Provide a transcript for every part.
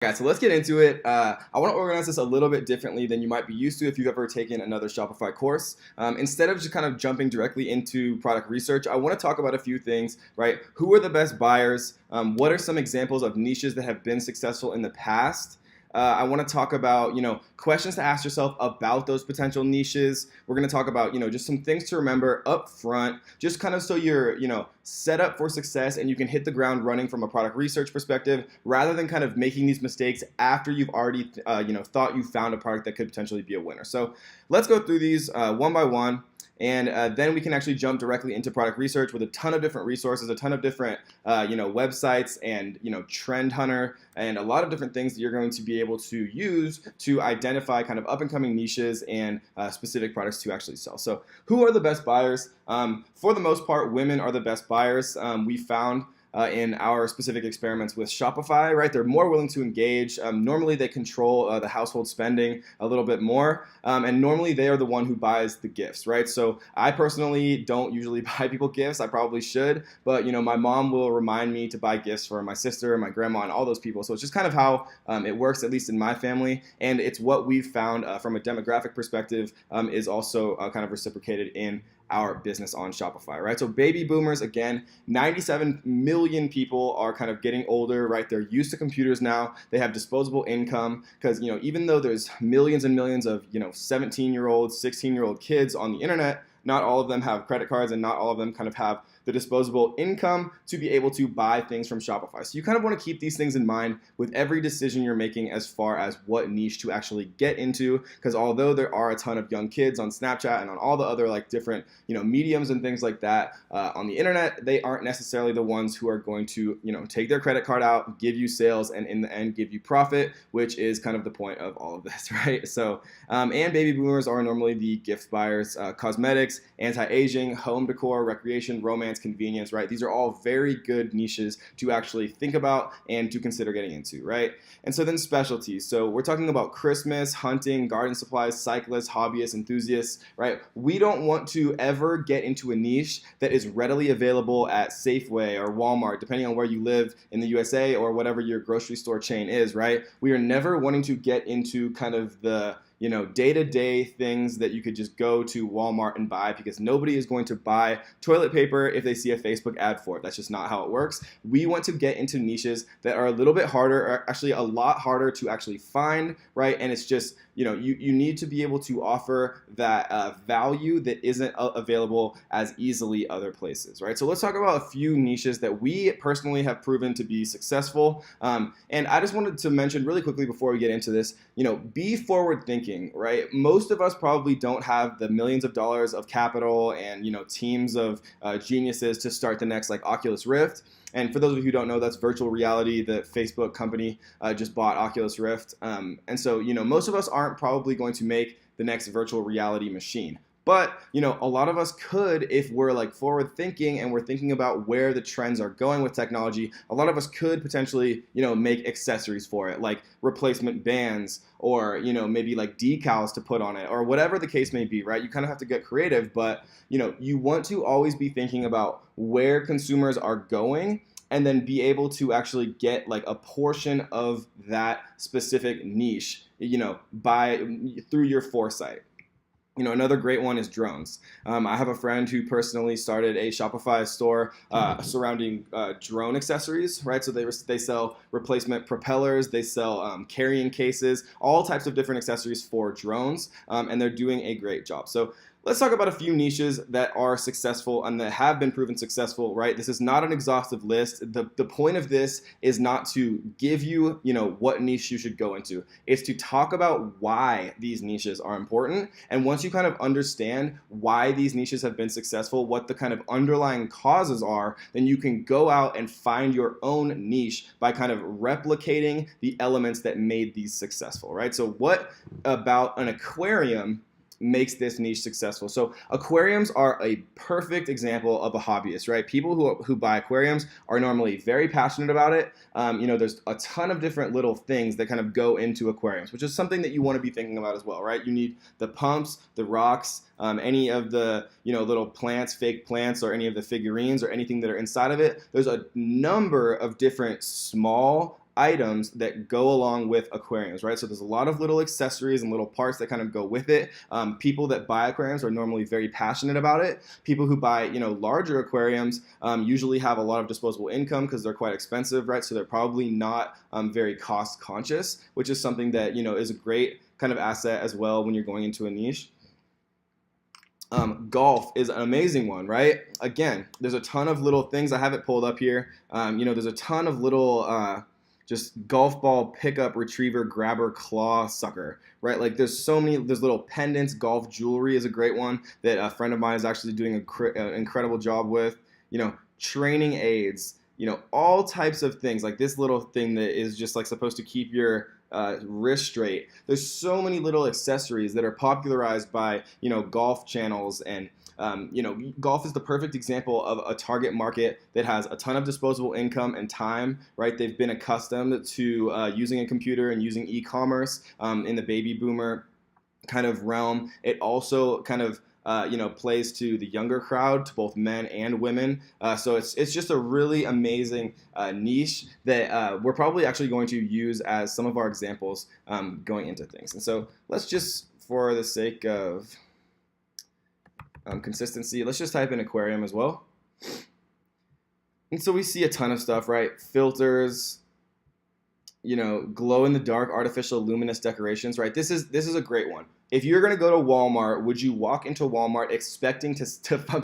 Yeah, so let's get into it. I want to organize this a little bit differently than you might be used to if you've ever taken another Shopify course. Instead of just kind of jumping directly into product research, I want to talk about a few things, right? Who are the best buyers? What are some examples of niches that have been successful in the past? I want to talk about, questions to ask yourself about those potential niches. We're going to talk about, just some things to remember up front, just kind of so you're, set up for success and you can hit the ground running from a product research perspective rather than kind of making these mistakes after you've already, thought you found a product that could potentially be a winner. So let's go through these one by one. And then we can actually jump directly into product research with a ton of different resources, a ton of different, websites and, Trend Hunter and a lot of different things that you're going to be able to use to identify kind of up and coming niches and specific products to actually sell. So who are the best buyers? For the most part, women are the best buyers. We found in our specific experiments with Shopify, right? They're more willing to engage. Normally they control the household spending a little bit more. And normally they are the one who buys the gifts, right? So I personally don't usually buy people gifts. I probably should, but my mom will remind me to buy gifts for my sister, my grandma, and all those people. So it's just kind of how it works, at least in my family. And it's what we've found from a demographic perspective is also kind of reciprocated in our business on Shopify, right? So baby boomers, again, 97 million people are kind of getting older, right? They're used to computers now. They have disposable income because, even though there's millions and millions of, 17-year-old, 16-year-old kids on the internet, not all of them have credit cards and not all of them kind of have the disposable income to be able to buy things from Shopify. So you kind of want to keep these things in mind with every decision you're making as far as what niche to actually get into, because although there are a ton of young kids on Snapchat and on all the other different mediums and things like that on the internet, they aren't necessarily the ones who are going to take their credit card out, give you sales, and in the end give you profit, which is kind of the point of all of this, right? So and baby boomers are normally the gift buyers, cosmetics, anti-aging, home decor, recreation, romance, convenience, right? These are all very good niches to actually think about and to consider getting into, right? And so then specialties. So we're talking about Christmas, hunting, garden supplies, cyclists, hobbyists, enthusiasts, right? We don't want to ever get into a niche that is readily available at Safeway or Walmart, depending on where you live in the USA or whatever your grocery store chain is, right? We are never wanting to get into kind of the day-to-day things that you could just go to Walmart and buy, because nobody is going to buy toilet paper if they see a Facebook ad for it. That's just not how it works. We want to get into niches that are a little bit harder, or actually a lot harder to actually find, right? And it's just, you need to be able to offer that value that isn't available as easily other places, right? So let's talk about a few niches that we personally have proven to be successful. And I just wanted to mention really quickly before we get into this, be forward thinking, right? Most of us probably don't have the millions of dollars of capital and, teams of geniuses to start the next Oculus Rift. And for those of you who don't know, that's virtual reality. The Facebook company just bought Oculus Rift. And so, most of us aren't probably going to make the next virtual reality machine. But, a lot of us could, if we're forward thinking and we're thinking about where the trends are going with technology, a lot of us could potentially, make accessories for it, like replacement bands or, maybe decals to put on it or whatever the case may be, right? You kind of have to get creative, but, you want to always be thinking about where consumers are going and then be able to actually get a portion of that specific niche, through your foresight. Another great one is drones. I have a friend who personally started a Shopify store surrounding drone accessories, right? So they sell replacement propellers, they sell carrying cases, all types of different accessories for drones, and they're doing a great job. So let's talk about a few niches that are successful and that have been proven successful, right? This is not an exhaustive list. The point of this is not to give you, what niche you should go into. It's to talk about why these niches are important. And once you kind of understand why these niches have been successful, what the kind of underlying causes are, then you can go out and find your own niche by kind of replicating the elements that made these successful, right? So what about an aquarium makes this niche successful? So aquariums are a perfect example of a hobbyist, right? People who buy aquariums are normally very passionate about it. There's a ton of different little things that kind of go into aquariums, which is something that you want to be thinking about as well, right? You need the pumps, the rocks, any of the little plants, fake plants, or any of the figurines or anything that are inside of it. There's a number of different small items that go along with aquariums, right? So there's a lot of little accessories and little parts that kind of go with it. People that buy aquariums are normally very passionate about it. People who buy, larger aquariums usually have a lot of disposable income because they're quite expensive, right? So they're probably not very cost conscious, which is something that, is a great kind of asset as well when you're going into a niche. Golf is an amazing one, right? Again, there's a ton of little things. I have it pulled up here. There's a ton of little just golf ball pickup, retriever, grabber, claw, sucker, right? Like there's little pendants. Golf jewelry is a great one that a friend of mine is actually doing an incredible job with. Training aids, all types of things like this little thing that is just like supposed to keep your wrist straight. There's so many little accessories that are popularized by golf channels, and golf is the perfect example of a target market that has a ton of disposable income and time, right? They've been accustomed to using a computer and using e-commerce in the baby boomer kind of realm. It also kind of plays to the younger crowd, to both men and women. So it's just a really amazing niche that we're probably actually going to use as some of our examples going into things. And so let's just, for the sake of consistency, let's just type in aquarium as well. And so we see a ton of stuff, right? Filters, glow in the dark artificial luminous decorations, right? This is a great one. If you're going to go to Walmart, would you walk into Walmart expecting to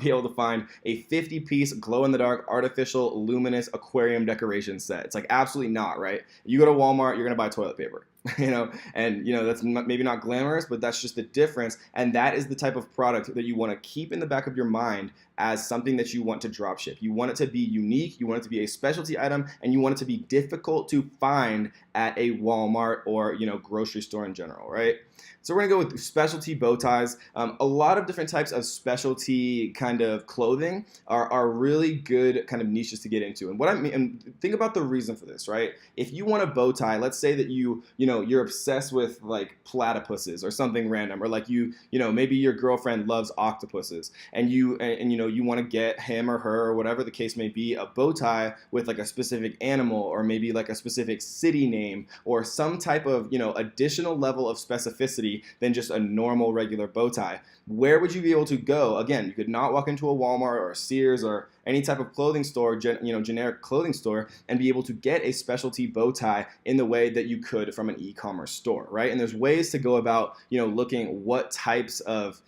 be able to find a 50-piece glow-in-the-dark artificial luminous aquarium decoration set? It's like absolutely not, right? You go to Walmart, you're going to buy toilet paper, and that's maybe not glamorous, but that's just the difference. And that is the type of product that you want to keep in the back of your mind as something that you want to drop ship. You want it to be unique, you want it to be a specialty item, and you want it to be difficult to find at a Walmart or grocery store in general, right? So we're gonna go with specialty bow ties. A lot of different types of specialty kind of clothing are really good kind of niches to get into. And what I mean, and think about the reason for this, right? If you want a bow tie, let's say that you're obsessed with like platypuses or something random, or like maybe your girlfriend loves octopuses, and you want to get him or her or whatever the case may be a bow tie with like a specific animal or maybe like a specific city name or some type of additional level of specificity than just a normal regular bow tie. Where would you be able to go? Again, you could not walk into a Walmart or a Sears or any type of clothing store, generic clothing store, and be able to get a specialty bow tie in the way that you could from an e-commerce store, right? And there's ways to go about, looking what types of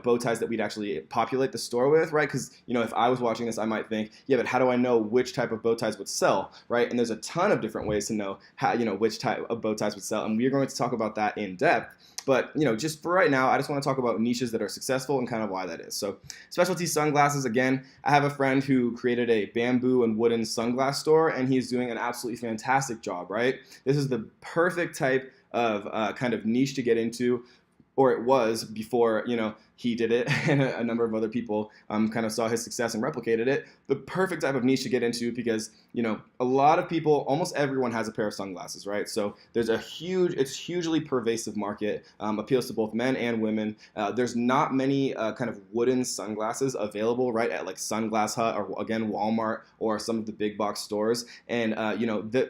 bow ties that we'd actually populate the store with, right? Because, if I was watching this, I might think, yeah, but how do I know which type of bow ties would sell, right? And there's a ton of different ways to know how, which type of bow ties would sell. And we're going to talk about that in depth. But, just for right now, I just want to talk about niches that are successful and kind of why that is. So specialty sunglasses, again, I have a friend who created a bamboo and wooden sunglass store, and he's doing an absolutely fantastic job, right? This is the perfect type of kind of niche to get into, or it was before, he did it and a number of other people kind of saw his success and replicated it. The perfect type of niche to get into because, a lot of people, almost everyone has a pair of sunglasses, right? So there's it's hugely pervasive market, appeals to both men and women. There's not many kind of wooden sunglasses available, right, at like Sunglass Hut or again, Walmart or some of the big box stores. And,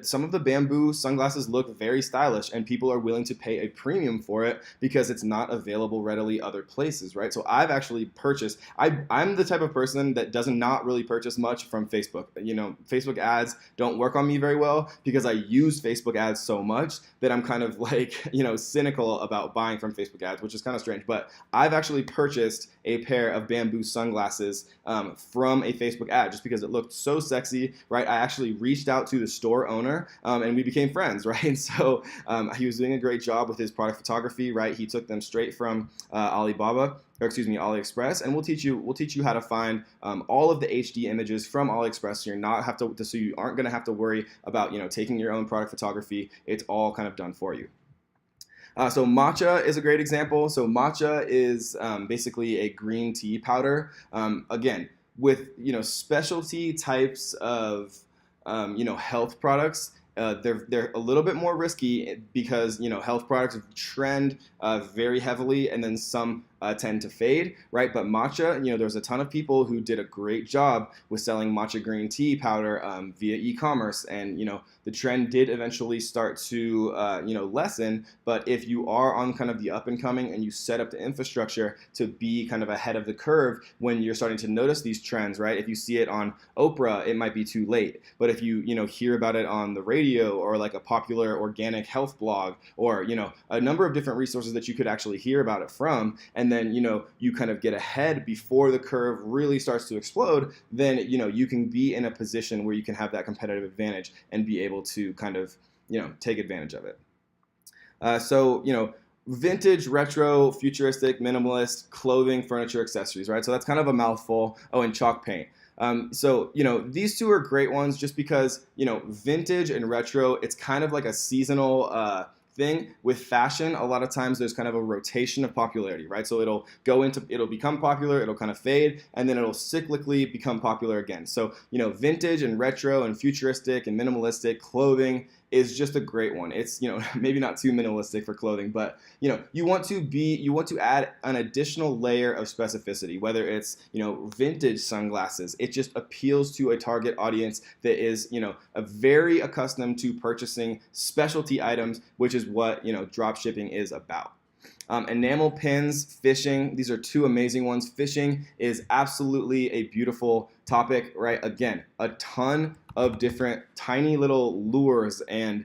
some of the bamboo sunglasses look very stylish and people are willing to pay a premium for it because it's not available readily other places, right? So I've actually purchased, I'm the type of person that does not really purchase much from Facebook. Facebook ads don't work on me very well because I use Facebook ads so much that I'm kind of like, cynical about buying from Facebook ads, which is kind of strange. But I've actually purchased a pair of bamboo sunglasses from a Facebook ad just because it looked so sexy, right? I actually reached out to the store owner and we became friends, right? And so he was doing a great job with his product photography, right? He took them straight from Aliexpress, and we'll teach you how to find all of the HD images from Aliexpress, so you aren't going to have to worry about taking your own product photography. It's all kind of done for you. So matcha is a great example. So matcha is basically a green tea powder. Again, with specialty types of health products. They're a little bit more risky because health products trend very heavily, and then some tend to fade, right? But matcha, there's a ton of people who did a great job with selling matcha green tea powder via e-commerce, and the trend did eventually start to lessen. But if you are on kind of the up and coming and you set up the infrastructure to be kind of ahead of the curve when you're starting to notice these trends, right? If you see it on Oprah, it might be too late. But if you hear about it on the radio or like a popular organic health blog or a number of different resources that you could actually hear about it from, and then you kind of get ahead before the curve really starts to explode, then you can be in a position where you can have that competitive advantage and be able to kind of take advantage of it. So vintage, retro, futuristic, minimalist, clothing, furniture, accessories, right? So that's kind of a mouthful. Oh, and chalk paint. So these two are great ones just because vintage and retro, it's kind of like a seasonal thing. With fashion, a lot of times there's kind of a rotation of popularity, right? So it'll become popular, it'll kind of fade, and then it'll cyclically become popular again. So vintage and retro and futuristic and minimalistic clothing is just a great one. It's maybe not too minimalistic for clothing, but you want to add an additional layer of specificity, whether it's vintage sunglasses. It just appeals to a target audience that is a very accustomed to purchasing specialty items, which is what drop shipping is about. Enamel pins, fishing, these are two amazing ones. Fishing is absolutely a beautiful topic, right? Again, a ton of different tiny little lures and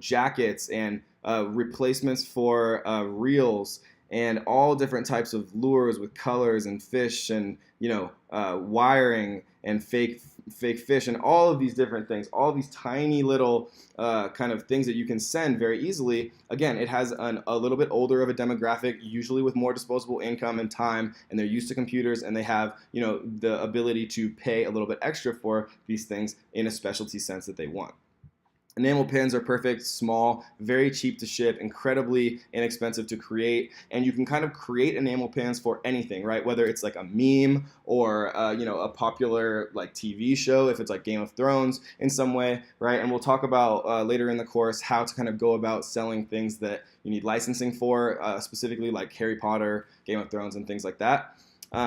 jackets and replacements for reels and all different types of lures with colors and fish and wiring and fake fish and all of these different things, all these tiny little kind of things that you can send very easily. Again, it has a little bit older of a demographic, usually with more disposable income and time, and they're used to computers, and they have the ability to pay a little bit extra for these things in a specialty sense that they want. Enamel pins are perfect, small, very cheap to ship, incredibly inexpensive to create, and you can kind of create enamel pins for anything, right? Whether it's like a meme or a popular like TV show, if it's like Game of Thrones in some way, right? And we'll talk about later in the course how to kind of go about selling things that you need licensing for, specifically like Harry Potter, Game of Thrones, and things like that.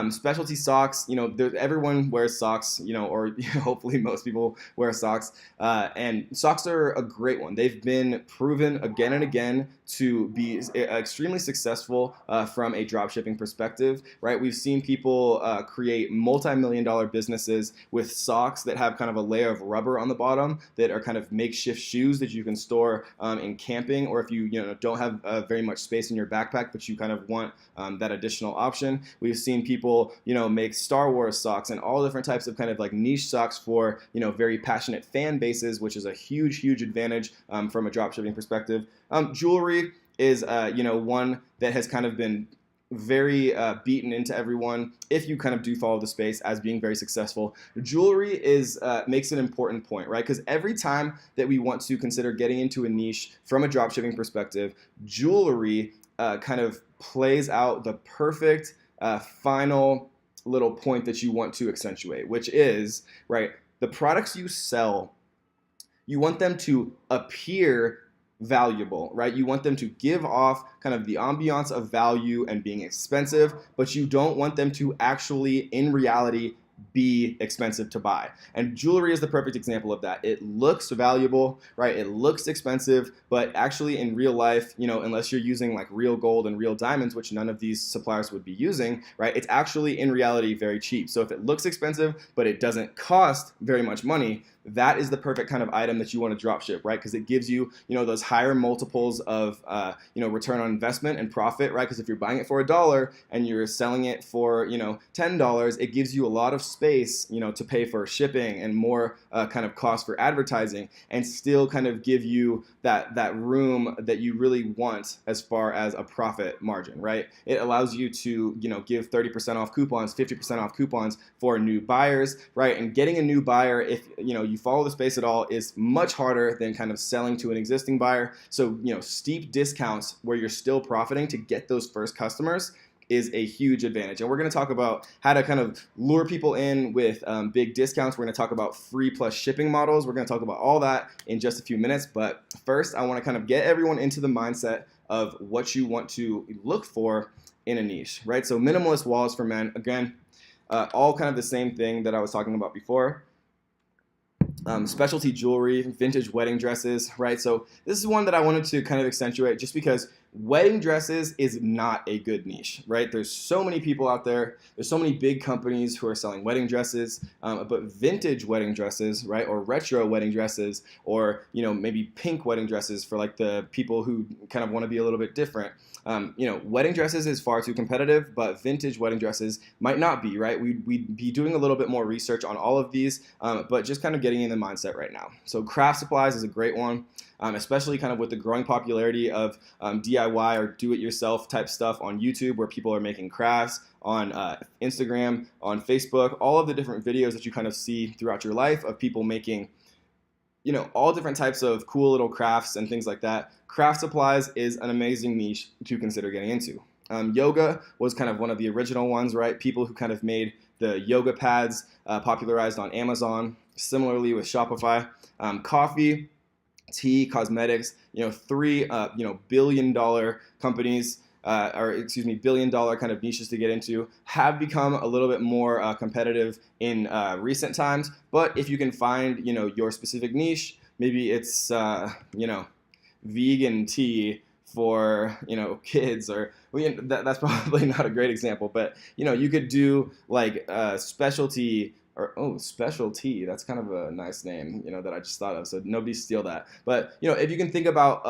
Specialty socks, everyone wears socks, or hopefully most people wear socks, and socks are a great one. They've been proven again and again to be extremely successful from a dropshipping perspective, right? We've seen people create multi-million-dollar businesses with socks that have kind of a layer of rubber on the bottom that are kind of makeshift shoes that you can store in camping, or if you don't have very much space in your backpack, but you kind of want that additional option. We've seen people make Star Wars socks and all different types of kind of like niche socks for very passionate fan bases, which is a huge advantage from a dropshipping perspective. Jewelry is one that has kind of been very beaten into everyone if you kind of do follow the space as being very successful. Jewelry makes an important point, right? Because every time that we want to consider getting into a niche from a dropshipping perspective, jewelry kind of plays out the perfect final little point that you want to accentuate, which is, right, the products you sell, you want them to appear valuable, right? You want them to give off kind of the ambiance of value and being expensive, but you don't want them to actually, in reality, be expensive to buy. And jewelry is the perfect example of that. It looks valuable, right? It looks expensive, but actually in real life, unless you're using like real gold and real diamonds, which none of these suppliers would be using, right? It's actually in reality very cheap. So if it looks expensive, but it doesn't cost very much money, that is the perfect kind of item that you want to drop ship, right? Because it gives you, those higher multiples of, return on investment and profit, right? Because if you're buying it for $1 and you're selling it for, $10, it gives you a lot of space, to pay for shipping and more kind of cost for advertising, and still kind of give you that room that you really want as far as a profit margin, right? It allows you to, give 30% off coupons, 50% off coupons for new buyers, right? And getting a new buyer, if, you follow the space at all, is much harder than kind of selling to an existing buyer. So, steep discounts where you're still profiting to get those first customers is a huge advantage. And we're going to talk about how to kind of lure people in with big discounts. We're going to talk about free plus shipping models. We're going to talk about all that in just a few minutes. But first, I want to kind of get everyone into the mindset of what you want to look for in a niche, right? So minimalist wallets for men, again, all kind of the same thing that I was talking about before. Specialty jewelry, vintage wedding dresses, right? So this is one that I wanted to kind of accentuate just because wedding dresses is not a good niche, right? There's so many people out there. There's so many big companies who are selling wedding dresses, but vintage wedding dresses, right? Or retro wedding dresses, or, you know, maybe pink wedding dresses for like the people who kind of want to be a little bit different. You know, wedding dresses is far too competitive, but vintage wedding dresses might not be, right? We'd be doing a little bit more research on all of these, but just kind of getting in the mindset right now. So craft supplies is a great one, especially kind of with the growing popularity of DIY or do-it-yourself type stuff on YouTube, where people are making crafts, on Instagram, on Facebook, all of the different videos that you kind of see throughout your life of people making, you know, all different types of cool little crafts and things like that. Craft supplies is an amazing niche to consider getting into. Yoga was kind of one of the original ones, right? People who kind of made the yoga pads popularized on Amazon. Similarly with Shopify. Coffee, tea, cosmetics, you know, three, you know, billion-dollar companies, billion-dollar kind of niches to get into, have become a little bit more competitive in recent times. But if you can find, you know, your specific niche, maybe it's, you know, vegan tea for, you know, kids, or that's probably not a great example, but, you know, you could do like specialty. Or, specialty, that's kind of a nice name, you know, that I just thought of, so nobody steal that. But, you know, if you can think about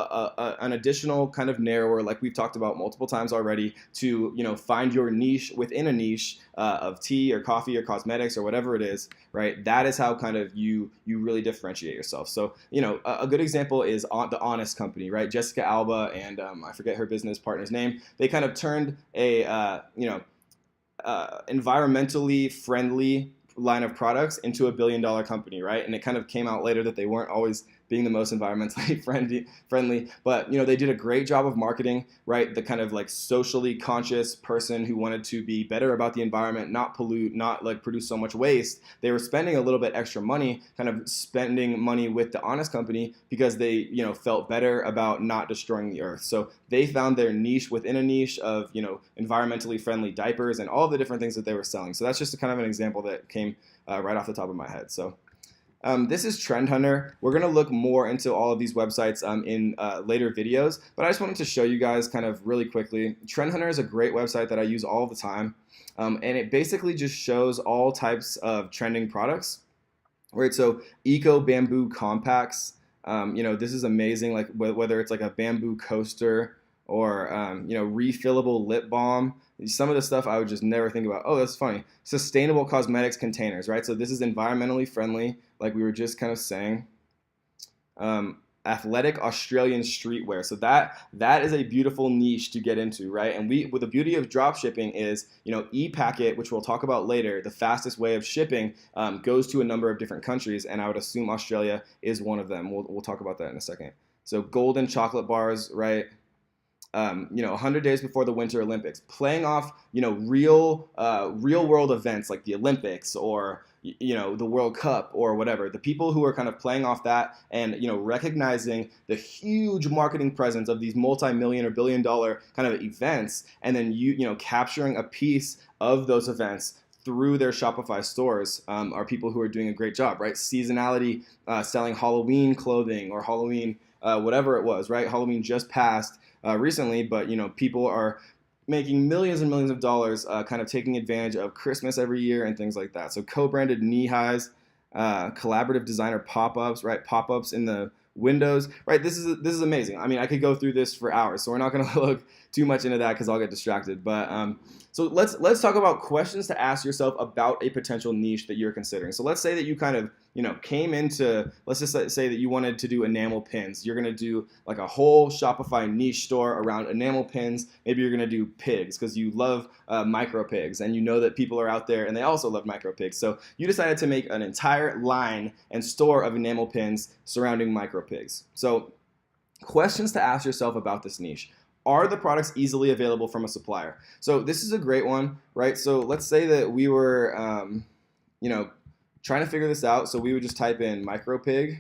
an additional kind of narrower, like we've talked about multiple times already, to, you know, find your niche within a niche of tea or coffee or cosmetics or whatever it is, right? That is how kind of you really differentiate yourself. So, you know, a good example is the Honest Company, right? Jessica Alba and I forget her business partner's name. They kind of turned a, you know, environmentally friendly line of products into a billion-dollar company, right? And it kind of came out later that they weren't always being the most environmentally friendly, but, you know, they did a great job of marketing, right? The kind of like socially conscious person who wanted to be better about the environment, not pollute, not like produce so much waste. They were spending a little bit extra money, kind of spending money with the Honest Company because they, you know, felt better about not destroying the earth. So they found their niche within a niche of, you know, environmentally friendly diapers and all the different things that they were selling. So that's just a kind of an example that came right off the top of my head. So this is Trend Hunter. We're going to look more into all of these websites in later videos, but I just wanted to show you guys kind of really quickly. Trend Hunter is a great website that I use all the time, and it basically just shows all types of trending products. Right, so eco bamboo compacts. You know, this is amazing. Like whether it's like a bamboo coaster or you know, refillable lip balm. Some of the stuff I would just never think about. Oh, that's funny. Sustainable cosmetics containers, right? So this is environmentally friendly, like we were just kind of saying. Athletic Australian streetwear. So that is a beautiful niche to get into, right? And the beauty of drop shipping is, you know, e-packet, which we'll talk about later, the fastest way of shipping, goes to a number of different countries, and I would assume Australia is one of them. We'll talk about that in a second. So golden chocolate bars, right? You know, 100 days before the Winter Olympics, playing off, you know, real world events like the Olympics or, you know, the World Cup or whatever. The people who are kind of playing off that and, you know, recognizing the huge marketing presence of these multi-million or billion-dollar kind of events, and then you know, capturing a piece of those events through their Shopify stores are people who are doing a great job, right? Seasonality, selling Halloween clothing or Halloween whatever it was, right? Halloween just passed recently, but, you know, people are making millions and millions of dollars kind of taking advantage of Christmas every year and things like that. So co-branded knee highs, collaborative designer pop-ups, right? Pop-ups in the windows, right? This is amazing. I mean, I could go through this for hours, so we're not going to look too much into that because I'll get distracted. But so let's talk about questions to ask yourself about a potential niche that you're considering. So let's say that you kind of, you know, came into, let's just say that you wanted to do enamel pins. You're going to do like a whole Shopify niche store around enamel pins. Maybe you're going to do pigs because you love micro pigs, and you know that people are out there and they also love micro pigs. So you decided to make an entire line and store of enamel pins surrounding micro pigs. So questions to ask yourself about this niche. Are the products easily available from a supplier? So this is a great one, right? So let's say that we were, you know, trying to figure this out. So we would just type in micro pigs,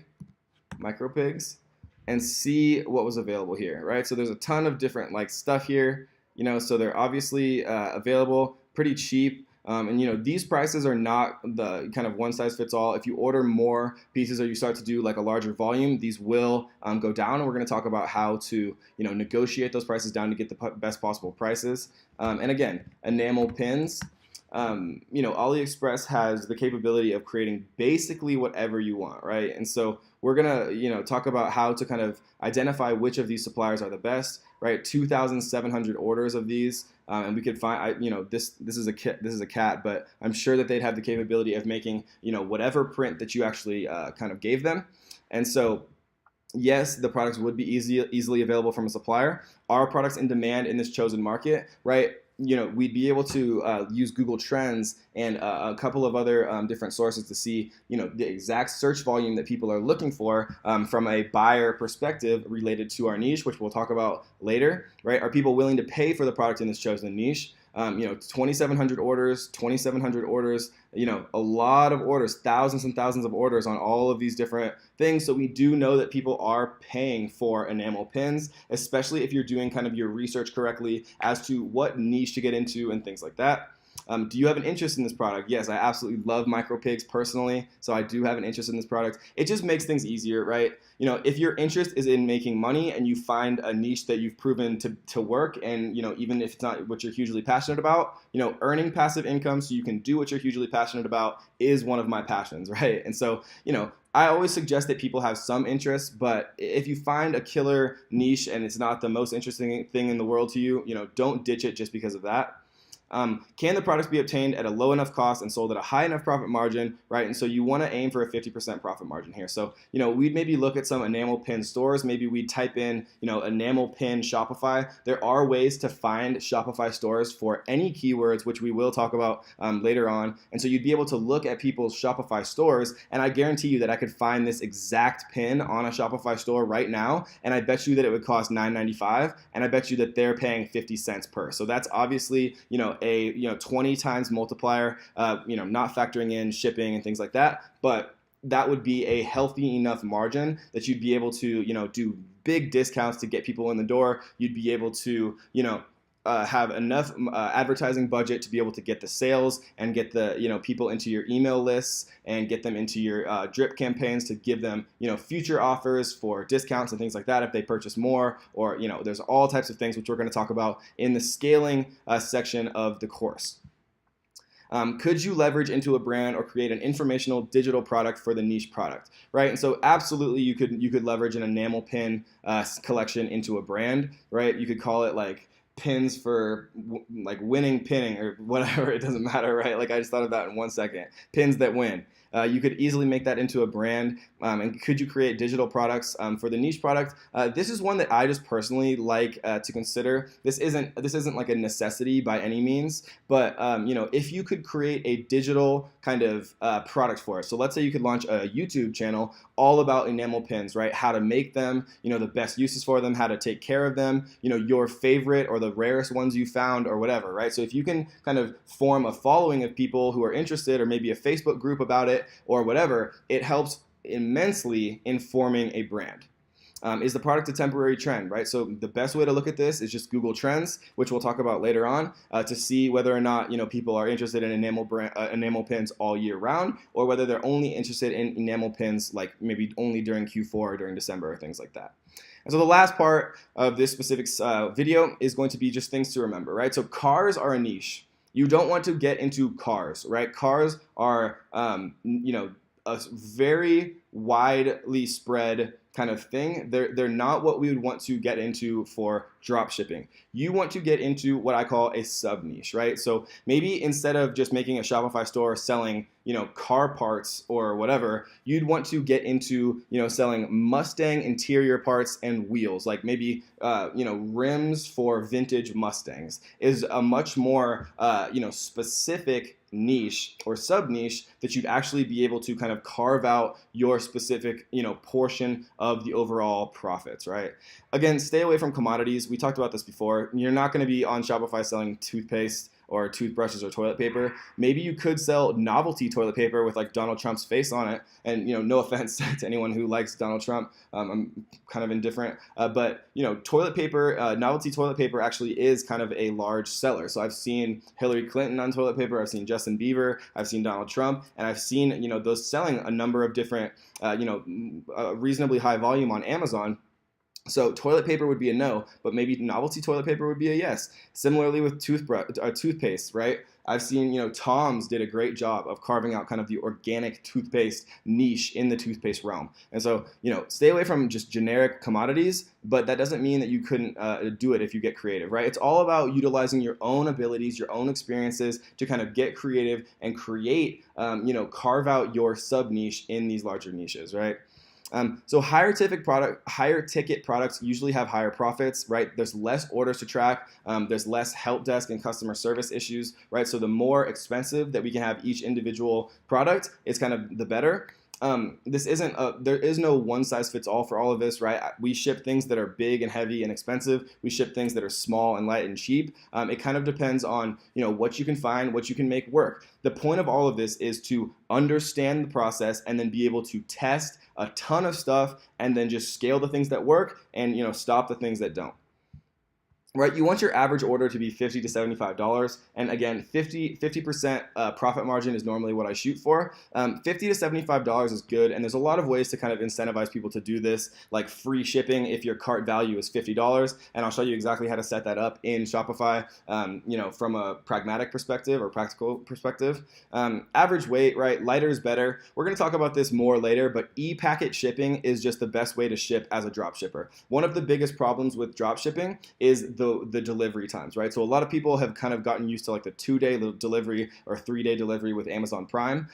and see what was available here, right? So there's a ton of different like stuff here, so they're obviously available, pretty cheap. And these prices are not the kind of one size fits all. If you order more pieces or you start to do like a larger volume, these will go down. And we're going to talk about how to negotiate those prices down to get the best possible prices. And again, enamel pins. Aliexpress has the capability of creating basically whatever you want, right? And so we're gonna, talk about how to kind of identify which of these suppliers are the best, right? 2,700 orders of these, and we could find, this is a cat, but I'm sure that they'd have the capability of making, whatever print that you actually kind of gave them, and so. Yes, the products would be easily available from a supplier. Are products in demand in this chosen market, right? We'd be able to use Google Trends and a couple of other different sources to see, the exact search volume that people are looking for from a buyer perspective related to our niche, which we'll talk about later, right? Are people willing to pay for the product in this chosen niche? 2,700 orders, a lot of orders, thousands and thousands of orders on all of these different things. So we do know that people are paying for enamel pins, especially if you're doing kind of your research correctly as to what niche to get into and things like that. Do you have an interest in this product? Yes, I absolutely love micropigs personally, so I do have an interest in this product. It just makes things easier, right? If your interest is in making money and you find a niche that you've proven to work, and even if it's not what you're hugely passionate about, earning passive income so you can do what you're hugely passionate about is one of my passions, right? And so, I always suggest that people have some interest, but if you find a killer niche and it's not the most interesting thing in the world to you, don't ditch it just because of that. Can the products be obtained at a low enough cost and sold at a high enough profit margin, right? And so you want to aim for a 50% profit margin here. So, we'd maybe look at some enamel pin stores. Maybe we'd type in, enamel pin Shopify. There are ways to find Shopify stores for any keywords, which we will talk about later on. And so you'd be able to look at people's Shopify stores, and I guarantee you that I could find this exact pin on a Shopify store right now, and I bet you that it would cost $9.95, and I bet you that they're paying 50 cents per. So that's obviously, a 20 times multiplier, not factoring in shipping and things like that, but that would be a healthy enough margin that you'd be able to do big discounts to get people in the door. You'd be able to have enough advertising budget to be able to get the sales and get the people into your email lists and get them into your drip campaigns to give them future offers for discounts and things like that if they purchase more, or there's all types of things which we're going to talk about in the scaling section of the course. Could you leverage into a brand or create an informational digital product for the niche product, right? And so absolutely you could leverage an enamel pin collection into a brand, right? You could call it like pins for like winning pinning or whatever, it doesn't matter, right? Like I just thought of that in 1 second. Pins that win. You could easily make that into a brand. And could you create digital products for the niche product? This is one that I just personally like to consider. This isn't like a necessity by any means, but if you could create a digital kind of product for it. So let's say you could launch a YouTube channel all about enamel pins, right? How to make them, the best uses for them, how to take care of them, your favorite or the rarest ones you found or whatever, right? So if you can kind of form a following of people who are interested, or maybe a Facebook group about it or whatever, it helps immensely in forming a brand. Is the product a temporary trend, right? So the best way to look at this is just Google Trends, which we'll talk about later on, to see whether or not people are interested in enamel pins all year round, or whether they're only interested in enamel pins like maybe only during Q4 or during December or things like that. And so the last part of this specific video is going to be just things to remember, right? So cars are a niche. You don't want to get into cars, right? Cars are, a very widely spread kind of thing. They're not what we would want to get into for drop shipping. You want to get into what I call a sub niche, right? So maybe instead of just making a Shopify store selling, car parts or whatever, you'd want to get into, selling Mustang interior parts and wheels, like maybe, rims for vintage Mustangs is a much more, specific niche or sub niche that you'd actually be able to kind of carve out your specific, portion of the overall profits, right? Again, stay away from commodities. We talked about this before. You're not going to be on Shopify selling toothpaste or toothbrushes or toilet paper. Maybe you could sell novelty toilet paper with like Donald Trump's face on it. And no offense to anyone who likes Donald Trump, I'm kind of indifferent. But toilet paper, novelty toilet paper actually is kind of a large seller. So I've seen Hillary Clinton on toilet paper, I've seen Justin Bieber, I've seen Donald Trump, and I've seen those selling a number of different reasonably high volume on Amazon. So toilet paper would be a no, but maybe novelty toilet paper would be a yes. Similarly with toothpaste, right? I've seen, Tom's did a great job of carving out kind of the organic toothpaste niche in the toothpaste realm. And so, stay away from just generic commodities, but that doesn't mean that you couldn't do it if you get creative, right? It's all about utilizing your own abilities, your own experiences to kind of get creative and create, carve out your sub niche in these larger niches, right? So higher ticket products usually have higher profits, right? There's less orders to track. There's less help desk and customer service issues, right? So the more expensive that we can have each individual product, it's kind of the better. There is no one size fits all for all of this, right? We ship things that are big and heavy and expensive. We ship things that are small and light and cheap. It kind of depends on, what you can find, what you can make work. The point of all of this is to understand the process and then be able to test a ton of stuff and then just scale the things that work and, stop the things that don't. Right, you want your average order to be $50 to $75, and again, 50% profit margin is normally what I shoot for. $50 to $75 is good, and there's a lot of ways to kind of incentivize people to do this, like free shipping if your cart value is $50, and I'll show you exactly how to set that up in Shopify, from a pragmatic perspective or practical perspective. Average weight, right, lighter is better. We're going to talk about this more later, but e-packet shipping is just the best way to ship as a drop shipper. One of the biggest problems with drop shipping is the delivery times, right? So a lot of people have kind of gotten used to like the 2-day delivery or 3-day delivery with Amazon Prime.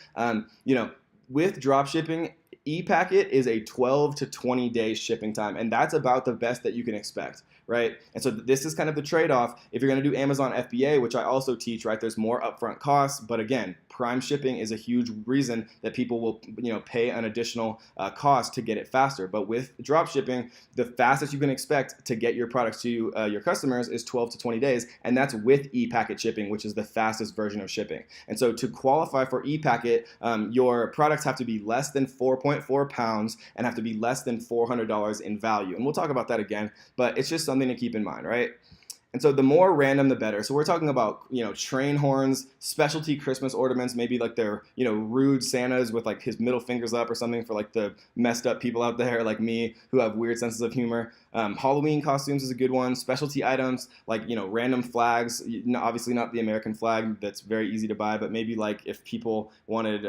With drop shipping, e-packet is a 12 to 20 day shipping time, and that's about the best that you can expect, right? And so this is kind of the trade-off. If you're going to do Amazon FBA, which I also teach, right, there's more upfront costs, but again, Prime shipping is a huge reason that people will, pay an additional cost to get it faster. But with drop shipping, the fastest you can expect to get your products to your customers is 12 to 20 days, and that's with e-packet shipping, which is the fastest version of shipping. And so to qualify for e-packet, your products have to be less than 4.4 pounds and have to be less than $400 in value. And we'll talk about that again, but it's just something to keep in mind, right? And so the more random, the better. So we're talking about, train horns, specialty Christmas ornaments, maybe like they're, rude Santas with like his middle fingers up or something for like the messed up people out there like me who have weird senses of humor. Halloween costumes is a good one. Specialty items like, random flags, obviously not the American flag that's very easy to buy, but maybe like if people wanted,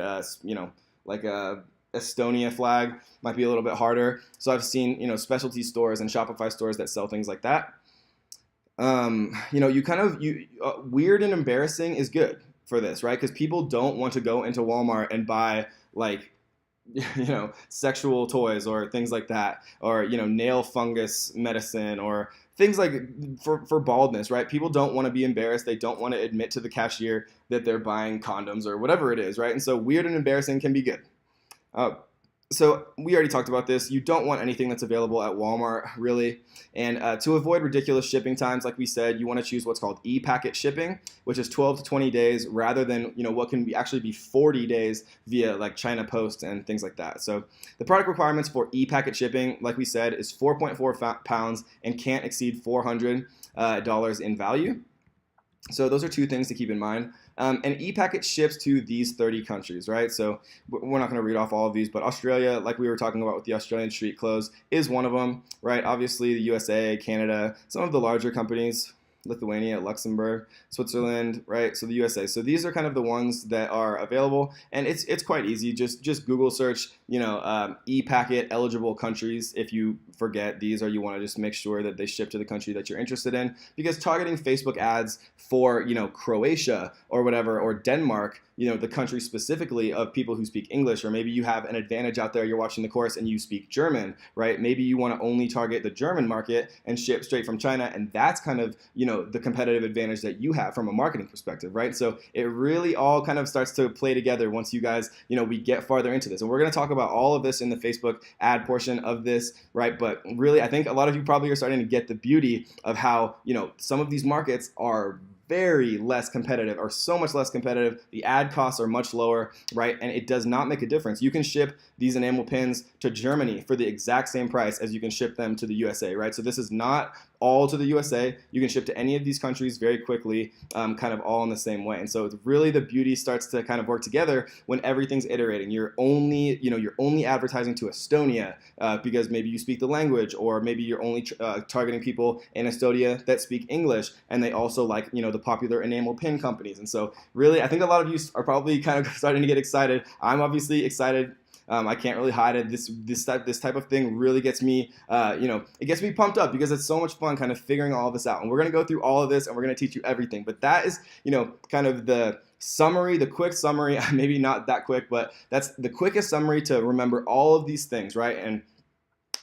like a Estonia flag might be a little bit harder. So I've seen, specialty stores and Shopify stores that sell things like that. Weird and embarrassing is good for this, right? Because people don't want to go into Walmart and buy like, sexual toys or things like that, or, nail fungus medicine or things like for baldness, right? People don't want to be embarrassed. They don't want to admit to the cashier that they're buying condoms or whatever it is, right? And so weird and embarrassing can be good. So we already talked about this. You don't want anything that's available at Walmart, really. And to avoid ridiculous shipping times, like we said, you want to choose what's called e-packet shipping, which is 12 to 20 days rather than, what can actually be 40 days via like China Post and things like that. So the product requirements for e-packet shipping, like we said, is 4.4 pounds and can't exceed $400 in value. So those are two things to keep in mind. And e-packet ships to these 30 countries, right? So we're not going to read off all of these, but Australia, like we were talking about with the Australian street clothes, is one of them, right? Obviously, the USA, Canada, some of the larger companies, Lithuania, Luxembourg, Switzerland, right? So the USA. So these are kind of the ones that are available, and it's quite easy. Just Google search, e-packet eligible countries if you forget these, or you want to just make sure that they ship to the country that you're interested in. Because targeting Facebook ads for, Croatia or whatever, or Denmark, the country specifically of people who speak English, or maybe you have an advantage out there, you're watching the course and you speak German, right? Maybe you want to only target the German market and ship straight from China, and that's kind of, the competitive advantage that you have from a marketing perspective, right? So it really all kind of starts to play together once you guys, we get farther into this. And we're going to talk about all of this in the Facebook ad portion of this, right? But really, I think a lot of you probably are starting to get the beauty of how, some of these markets are very less competitive, or so much less competitive. The ad costs are much lower, right? And it does not make a difference. You can ship these enamel pins to Germany for the exact same price as you can ship them to the USA, right? So this is not all to the USA. You can ship to any of these countries very quickly, kind of all in the same way. And so it's really, the beauty starts to kind of work together when everything's iterating. You're only advertising to Estonia because maybe you speak the language, or maybe you're only targeting people in Estonia that speak English, and they also like, the popular enamel pin companies. And so really, I think a lot of you are probably kind of starting to get excited. I'm obviously excited. I can't really hide it. This type of thing really gets me, it gets me pumped up, because it's so much fun kind of figuring all of this out. And we're going to go through all of this, and we're going to teach you everything. But that is, kind of the summary, the quick summary, maybe not that quick, but that's the quickest summary to remember all of these things, right? And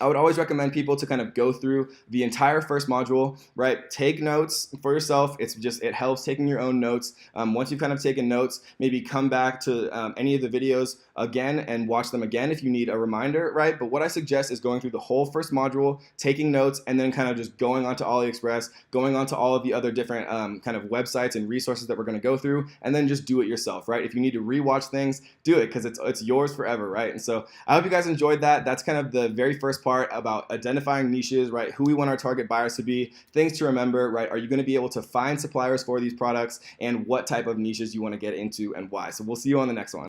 I would always recommend people to kind of go through the entire first module, right? Take notes for yourself. It helps taking your own notes. Once you've kind of taken notes, maybe come back to any of the videos again and watch them again if you need a reminder, right? But what I suggest is going through the whole first module, taking notes, and then kind of just going onto Aliexpress, going onto all of the other different kind of websites and resources that we're going to go through, and then just do it yourself, right? If you need to rewatch things, do it, because it's yours forever, right? And so I hope you guys enjoyed that. That's kind of the very first part about identifying niches, right? Who we want our target buyers to be, things to remember, right? Are you going to be able to find suppliers for these products, and what type of niches you want to get into and why? So we'll see you on the next one.